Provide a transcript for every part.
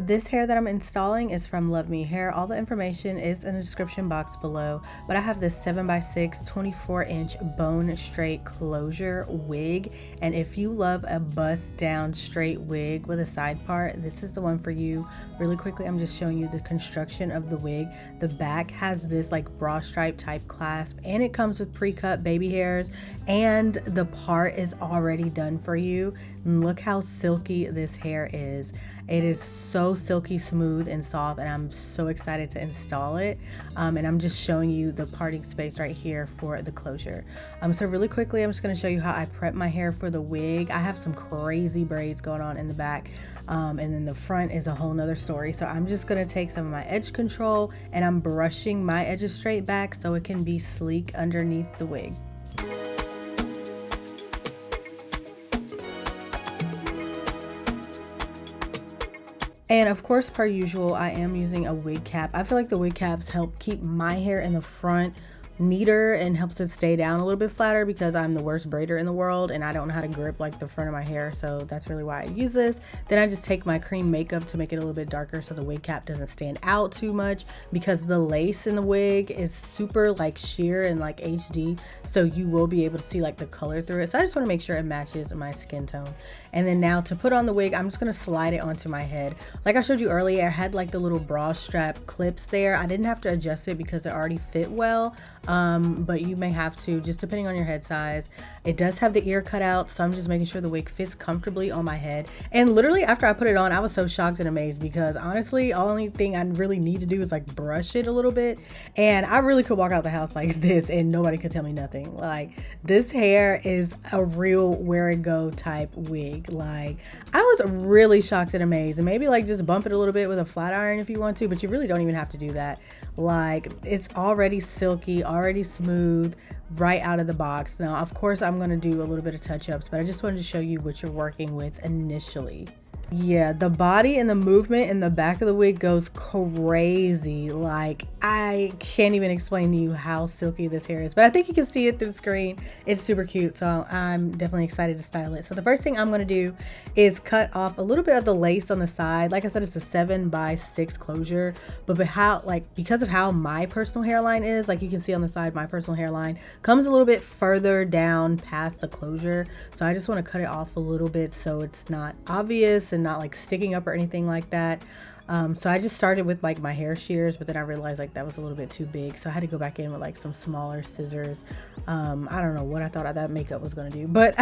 This hair that I'm installing is from Luvme Hair. All the information is in the description box below, but I have this 7x6 24-inch bone straight closure wig, and if you love a bust down straight wig with a side part, this is the one for you. Really quickly, I'm just showing you the construction of the wig. The back has this like bra stripe type clasp, and it comes with pre-cut baby hairs, and the part is already done for you. And look how silky this hair is. It is so silky smooth and soft, and I'm so excited to install it. And I'm just showing you the parting space right here for the closure. So really quickly, I'm just going to show you how I prep my hair for the wig. I have some crazy braids going on in the back, and then the front is a whole nother story. So I'm just going to take some of my edge control, and I'm brushing my edges straight back so it can be sleek underneath the wig. And of course, per usual, I am using a wig cap. I feel like the wig caps help keep my hair in the front neater and helps it stay down a little bit flatter, because I'm the worst braider in the world and I don't know how to grip like the front of my hair, so that's really why I use this. Then I just take my cream makeup to make it a little bit darker so the wig cap doesn't stand out too much, because the lace in the wig is super like sheer and like HD, so you will be able to see like the color through it. So I just want to make sure it matches my skin tone. And then now to put on the wig, I'm just going to slide it onto my head. Like I showed you earlier, I had like the little bra strap clips there. I didn't have to adjust it because it already fit well. But you may have to, just depending on your head size. It does have the ear cut out, so I'm just making sure the wig fits comfortably on my head. And literally after I put it on, I was so shocked and amazed, because honestly, the only thing I really need to do is like brush it a little bit, and I really could walk out the house like this and nobody could tell me nothing. Like, this hair is a real wear and go type wig. Like, I was really shocked and amazed. And maybe like just bump it a little bit with a flat iron if you want to, but you really don't even have to do that. Like, it's already silky, already smooth right out of the box. Now of course I'm going to do a little bit of touch-ups, but I just wanted to show you what you're working with initially. Yeah, the body and the movement in the back of the wig goes crazy. Like, I can't even explain to you how silky this hair is, but I think you can see it through the screen. It's super cute, so I'm definitely excited to style it. So the first thing I'm going to do is cut off a little bit of the lace on the side. Like I said, it's a 7x6 closure, but because of how my personal hairline is, like you can see on the side, my personal hairline comes a little bit further down past the closure. So I just want to cut it off a little bit so it's not obvious and not like sticking up or anything like that. So I just started with like my hair shears, but then I realized like that was a little bit too big, so I had to go back in with like some smaller scissors. I don't know what I thought that makeup was gonna do, but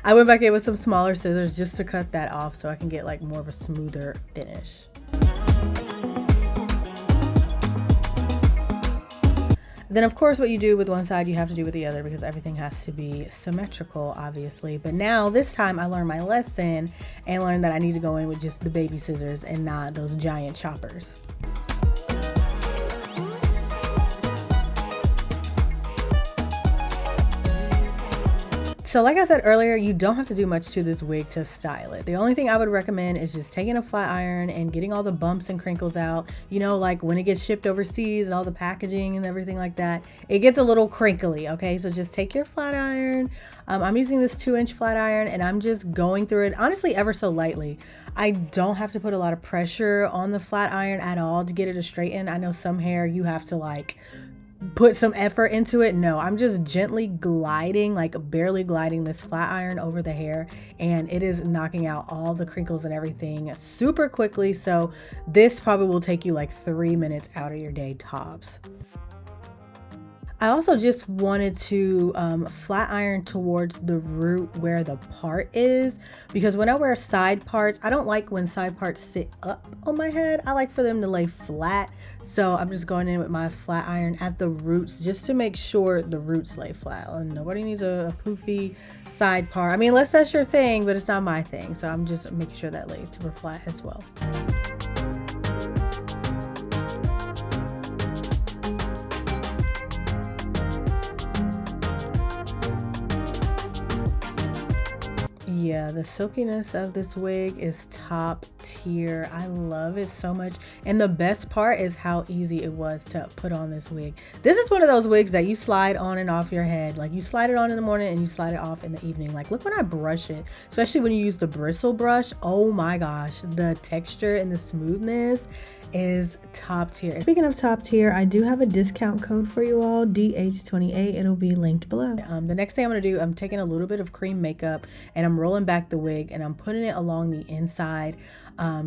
I went back in with some smaller scissors just to cut that off so I can get like more of a smoother finish. Then of course what you do with one side you have to do with the other, because everything has to be symmetrical, obviously. But now this time I learned my lesson and learned that I need to go in with just the baby scissors and not those giant choppers. So like I said earlier, you don't have to do much to this wig to style it. The only thing I would recommend is just taking a flat iron and getting all the bumps and crinkles out. You know, like when it gets shipped overseas and all the packaging and everything like that, it gets a little crinkly, okay? So just take your flat iron. I'm using this 2-inch flat iron, and I'm just going through it, honestly, ever so lightly. I don't have to put a lot of pressure on the flat iron at all to get it to straighten. I know some hair you have to like put some effort into it. No, I'm just gently gliding, like barely gliding this flat iron over the hair, and it is knocking out all the crinkles and everything super quickly. So this probably will take you like 3 minutes out of your day tops. I also just wanted to flat iron towards the root where the part is, because when I wear side parts, I don't like when side parts sit up on my head. I like for them to lay flat. So I'm just going in with my flat iron at the roots just to make sure the roots lay flat. And nobody needs a poofy side part. I mean, unless that's your thing, but it's not my thing. So I'm just making sure that lays super flat as well. Yeah, the silkiness of this wig is top tier. I love it so much. And the best part is how easy it was to put on this wig. This is one of those wigs that you slide on and off your head. Like you slide it on in the morning and you slide it off in the evening. Like look when I brush it, especially when you use the bristle brush. Oh my gosh, the texture and the smoothness is top tier. Speaking of top tier, I do have a discount code for you all, DH28. It'll be linked below. The next thing I'm going to do, I'm taking a little bit of cream makeup and I'm rolling back the wig and I'm putting it along the inside,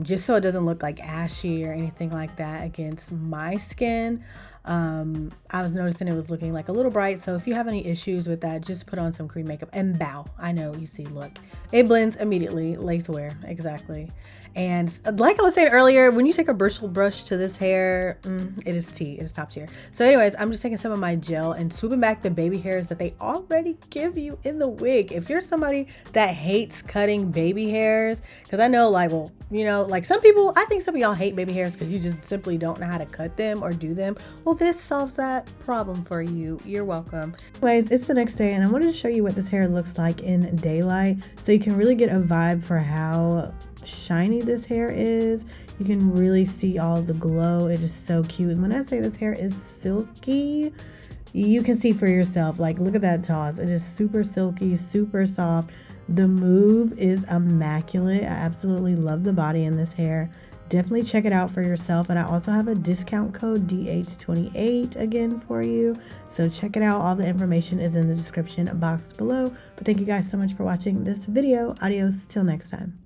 just so it doesn't look like ashy or anything like that against my skin. I was noticing it was looking like a little bright, so if you have any issues with that, just put on some cream makeup and bow. I know, you see, look, it blends immediately. Lace wear, exactly. And like I was saying earlier, when you take a bristle brush to this hair, it is tea. It is top tier. So anyways, I'm just taking some of my gel and swooping back the baby hairs that they already give you in the wig. If you're somebody that hates cutting baby hairs, because I know, like, well, you know, like some people, I think some of y'all hate baby hairs because you just simply don't know how to cut them or do them. Well, this solves that problem for you. You're welcome. Anyways, it's the next day and I wanted to show you what this hair looks like in daylight so you can really get a vibe for how shiny this hair is. You can really see all the glow. It is so cute. And when I say this hair is silky, you can see for yourself. Like, look at that toss. It is super silky, super soft. The move is immaculate. I absolutely love the body in this hair. Definitely check it out for yourself. And I also have a discount code DH28 again for you. So check it out. All the information is in the description box below. But thank you guys so much for watching this video. Adios till next time.